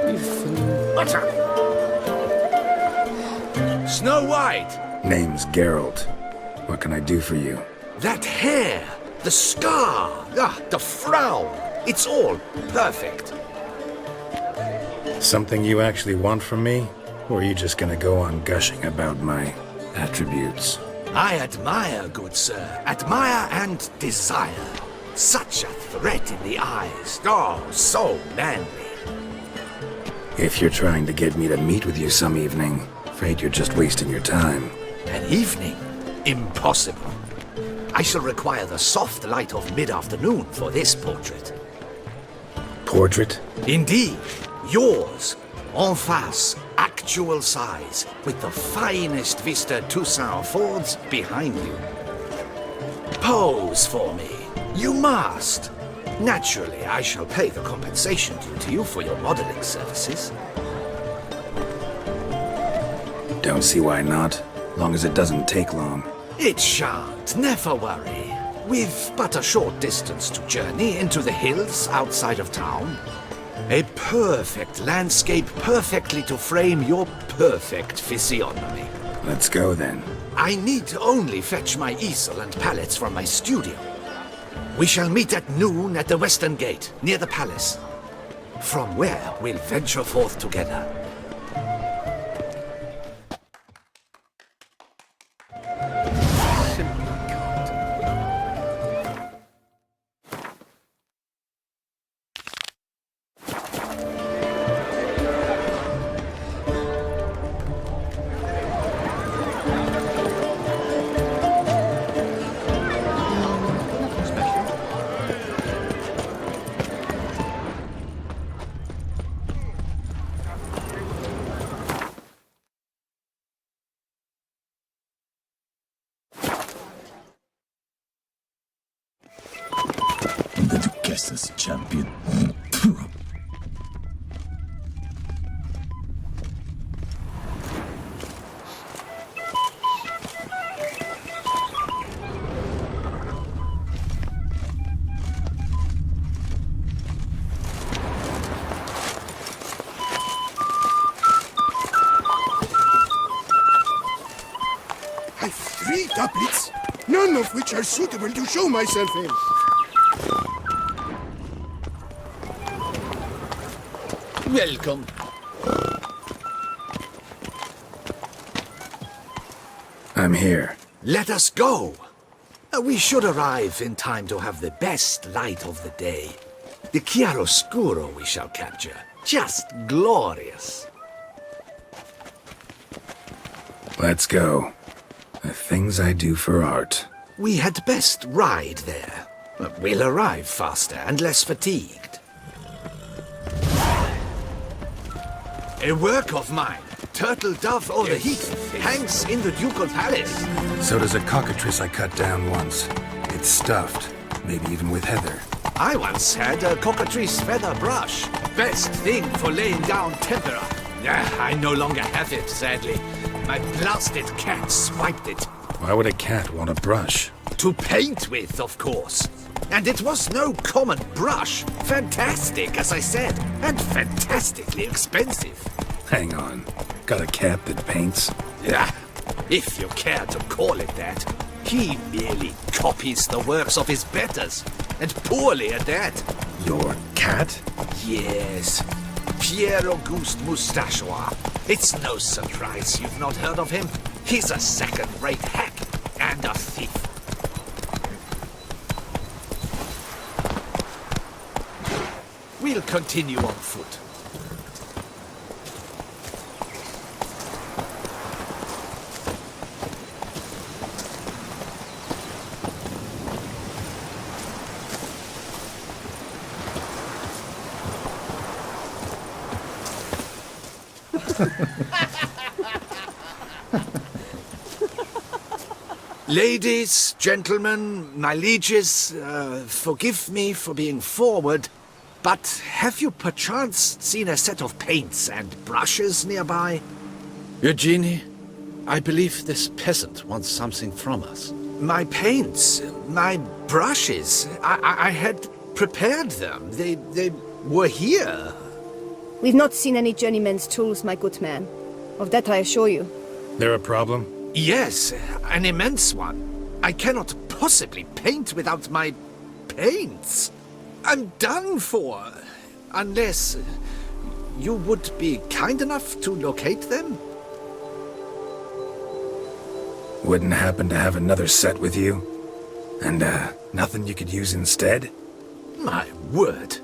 What's up? Snow White! Name's Geralt. What can I do for you? That hair! The scar! The frown! It's all perfect. Something you actually want from me? Or are you just gonna go on gushing about my attributes? I admire, good sir. Admire and desire. Such a threat in the eyes. Oh, so manly. If you're trying to get me to meet with you some evening, afraid you're just wasting your time. An evening? Impossible. I shall require the soft light of mid-afternoon for this portrait. Portrait? Indeed. Yours. En face. Actual size. With the finest Vista Toussaint Fords behind you. Pose for me. You must. Naturally, I shall pay the compensation due to you for your modeling services. Don't see why not. Long as it doesn't take long. It shan't, never worry. We've but a short distance to journey into the hills outside of town. A perfect landscape perfectly to frame your perfect physiognomy. Let's go then. I need only fetch my easel and pallets from my studio. We shall meet at noon at the western gate, near the palace. From where we'll venture forth together. As champion. I've 3 doublets, none of which are suitable to show myself in. Welcome. I'm here. Let us go. We should arrive in time to have the best light of the day. The chiaroscuro we shall capture. Just glorious. Let's go. The things I do for art. We had best ride there. We'll arrive faster and less fatigued. A work of mine, Turtle Dove or the Heat, hangs in the Ducal Palace. So does a cockatrice I cut down once. It's stuffed, maybe even with heather. I once had a cockatrice feather brush. Best thing for laying down tempera. I no longer have it, sadly. My blasted cat swiped it. Why would a cat want a brush? To paint with, of course. And it was no common brush. Fantastic, as I said, and fantastically expensive. Hang on. Got a cat that paints? Yeah, if you care to call it that. He merely copies the works of his betters, and poorly at that. Your cat? Yes. Pierre-Auguste Moustachois. It's no surprise you've not heard of him. He's a second-rate hack and a thief. We'll continue on foot. Ladies, gentlemen, my lieges, forgive me for being forward, but have you perchance seen a set of paints and brushes nearby? Eugenie, I believe this peasant wants something from us. My paints, my brushes, I had prepared them. They were here. We've not seen any journeyman's tools, my good man. Of that I assure you. There a problem? Yes, an immense one. I cannot possibly paint without my paints. I'm done for. Unless you would be kind enough to locate them? Wouldn't happen to have another set with you? And, nothing you could use instead? My word.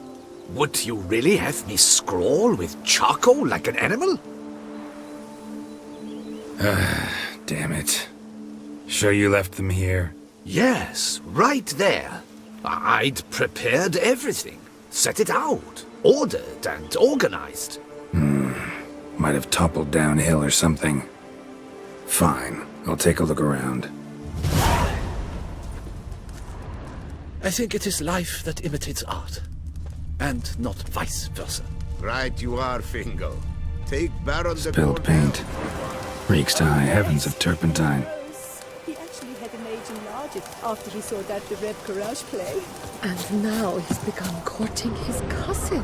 Would you really have me scrawl with charcoal like an animal? Damn it. Sure you left them here? Yes, right there. I'd prepared everything. Set it out. Ordered and organized. Might have toppled downhill or something. Fine. I'll take a look around. I think it is life that imitates art, and not vice versa. Right you are, Fingal. Take Baron de Spilled paint. Reeks to high heavens of turpentine. He actually had an age enlarged after he saw that the Red Courage play. And now he's begun courting his cousin.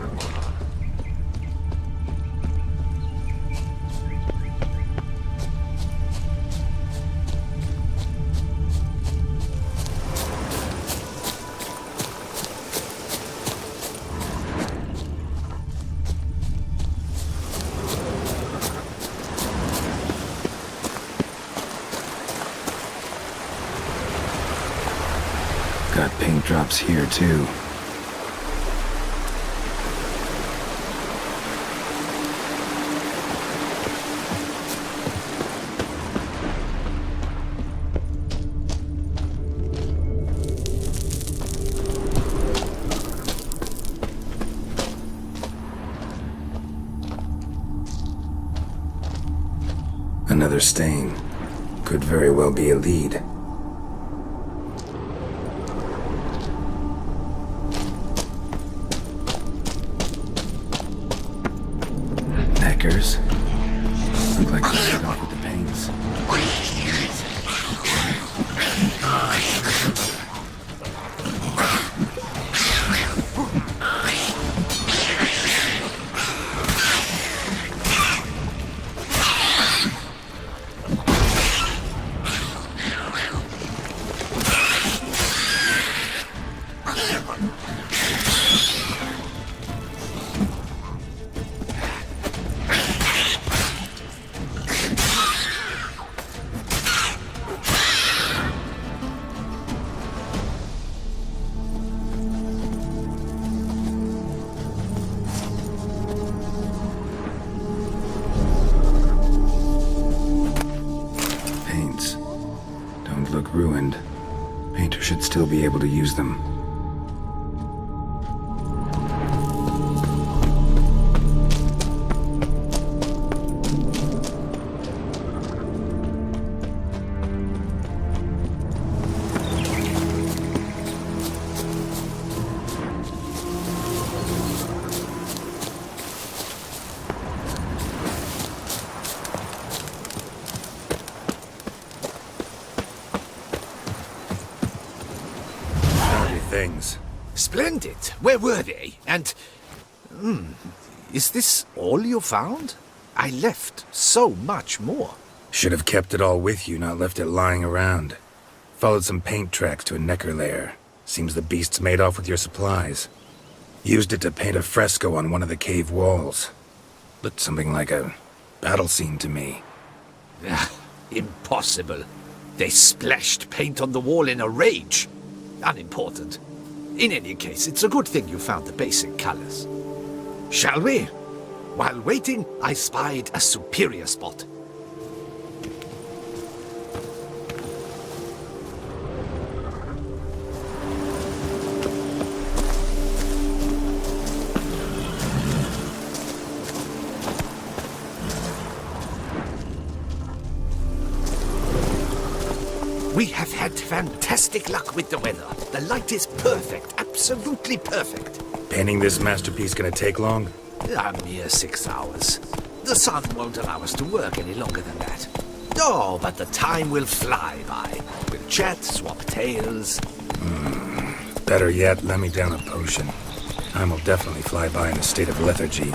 Got paint drops here, too. Another stain. Could very well be a lead. Neckers. Look like they started off with the paints. Look ruined. Painter should still be able to use them. Things. Splendid. Where were they? And... is this all you found? I left so much more. Should have kept it all with you, not left it lying around. Followed some paint tracks to a necker lair. Seems the beast's made off with your supplies. Used it to paint a fresco on one of the cave walls. Looked something like a battle scene to me. Impossible. They splashed paint on the wall in a rage. Unimportant. In any case, it's a good thing you found the basic colors. Shall we? While waiting, I spied a superior spot. We have had fantastic luck with the weather. The light is perfect, absolutely perfect. Painting this masterpiece gonna take long? A mere 6 hours. The sun won't allow us to work any longer than that. Oh, but the time will fly by. We'll chat, swap tales. Better yet, let me down a potion. Time will definitely fly by in a state of lethargy.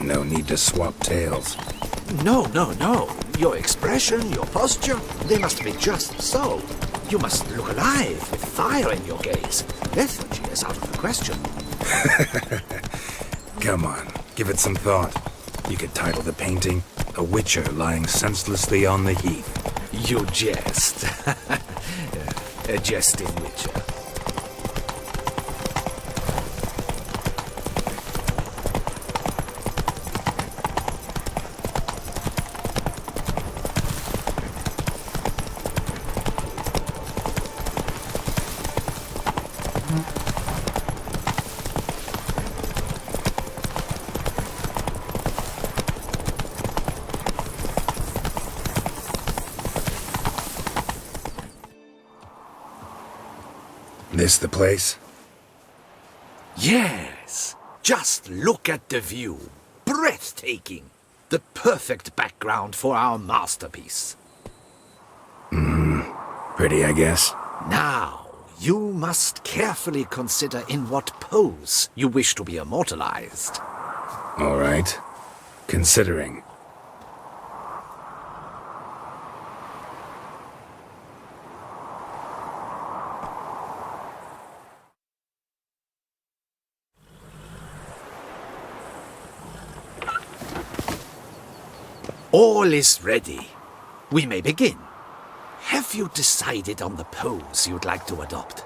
No need to swap tails. No, no, no. Your expression, your posture, they must be just so. You must look alive with fire in your gaze. Lethargy is out of the question. Come on, give it some thought. You could title the painting, A Witcher Lying Senselessly on the Heath. You jest. A jesting witcher. This the place? Yes. Just look at the view. Breathtaking. The perfect background for our masterpiece. Pretty, I guess. Now, you must carefully consider in what pose you wish to be immortalized. All right. Considering. All is ready. We may begin. Have you decided on the pose you'd like to adopt?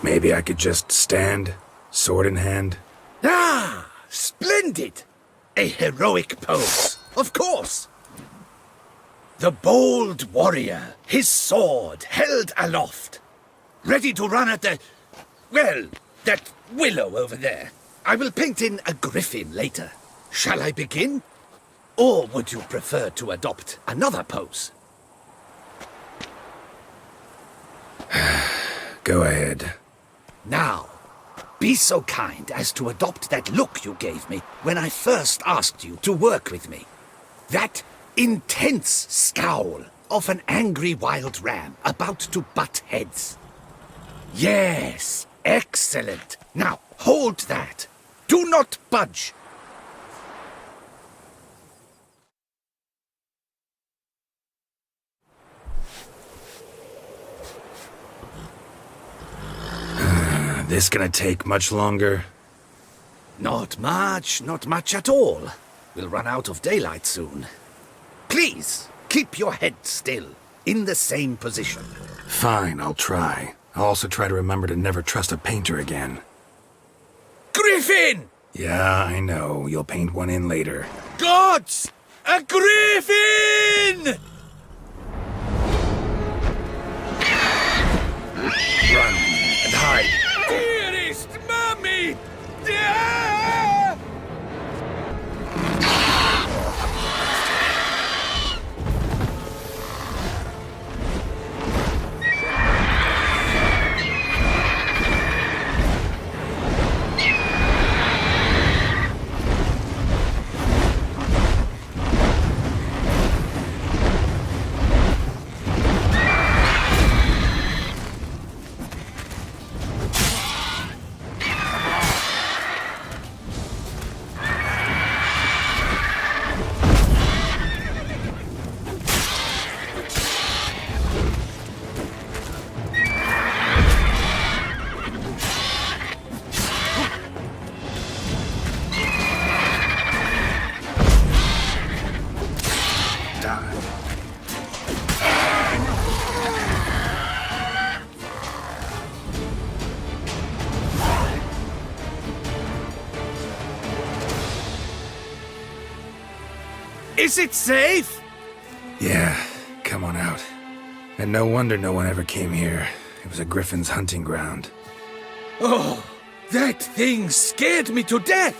Maybe I could just stand, sword in hand. Ah, splendid! A heroic pose, of course. The bold warrior, his sword held aloft, ready to run at the... well, that willow over there. I will paint in a griffin later. Shall I begin? Or would you prefer to adopt another pose? Go ahead. Now, be so kind as to adopt that look you gave me when I first asked you to work with me. That intense scowl of an angry wild ram about to butt heads. Yes, excellent. Now, hold that. Do not budge. This gonna take much longer? Not much at all. We'll run out of daylight soon. Please, keep your head still, in the same position. Fine, I'll try. I'll also try to remember to never trust a painter again. Griffin! Yeah, I know. You'll paint one in later. Gods! A griffin! Run and hide. Dearest Mummy! Is it safe? Yeah, come on out. And no wonder no one ever came here. It was a griffin's hunting ground. Oh, that thing scared me to death.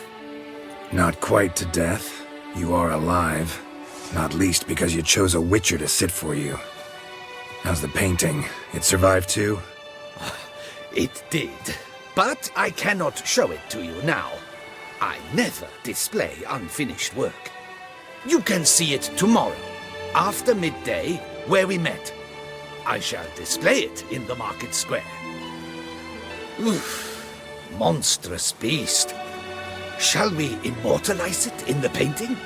Not quite to death. You are alive. Not least because you chose a witcher to sit for you. How's the painting? It survived too? It did. But I cannot show it to you now. I never display unfinished work. You can see it tomorrow, after midday, where we met. I shall display it in the market square. Oof, monstrous beast. Shall we immortalize it in the painting?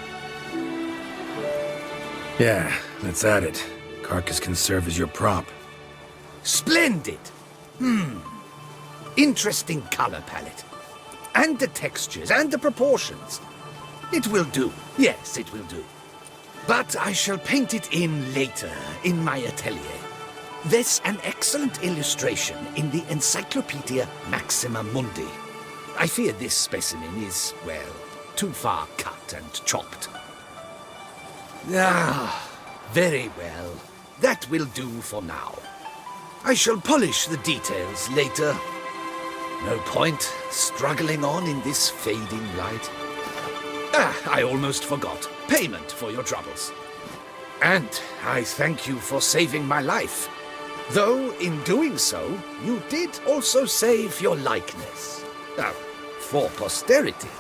Yeah, let's add it. Carcass can serve as your prop. Splendid! Interesting color palette. And the textures and the proportions. It will do. Yes, it will do. But I shall paint it in later, in my atelier. There's an excellent illustration in the Encyclopedia Maxima Mundi. I fear this specimen is, well, too far cut and chopped. Ah, very well. That will do for now. I shall polish the details later. No point struggling on in this fading light. Ah, I almost forgot. Payment for your troubles. And I thank you for saving my life. Though, in doing so, you did also save your likeness. For posterity.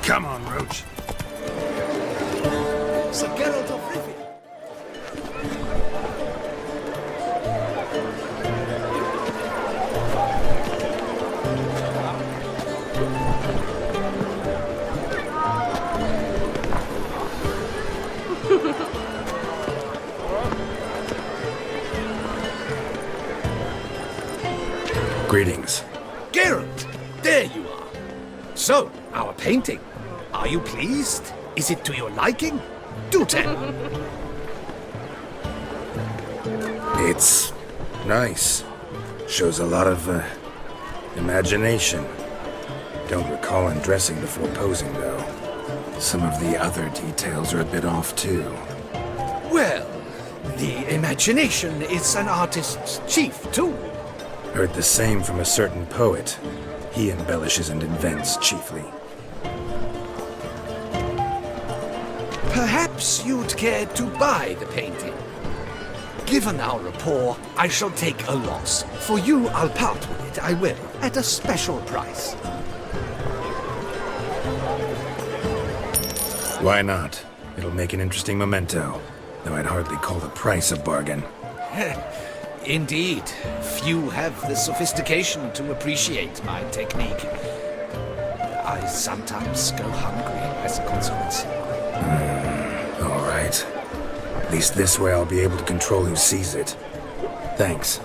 Come on, Roach. Sir Geralt of Rivia. Greetings. Geralt, there you are. So, our painting. Are you pleased? Is it to your liking? Do tell. It's nice. Shows a lot of, imagination. Don't recall undressing before posing, though. Some of the other details are a bit off, too. Well, the imagination is an artist's chief tool. Heard the same from a certain poet. He embellishes and invents chiefly. Perhaps you'd care to buy the painting. Given our rapport, I shall take a loss. For you, I'll part with it, I will, at a special price. Why not? It'll make an interesting memento, though I'd hardly call the price a bargain. Indeed, few have the sophistication to appreciate my technique. I sometimes go hungry as a consequence. All right. At least this way I'll be able to control who sees it. Thanks.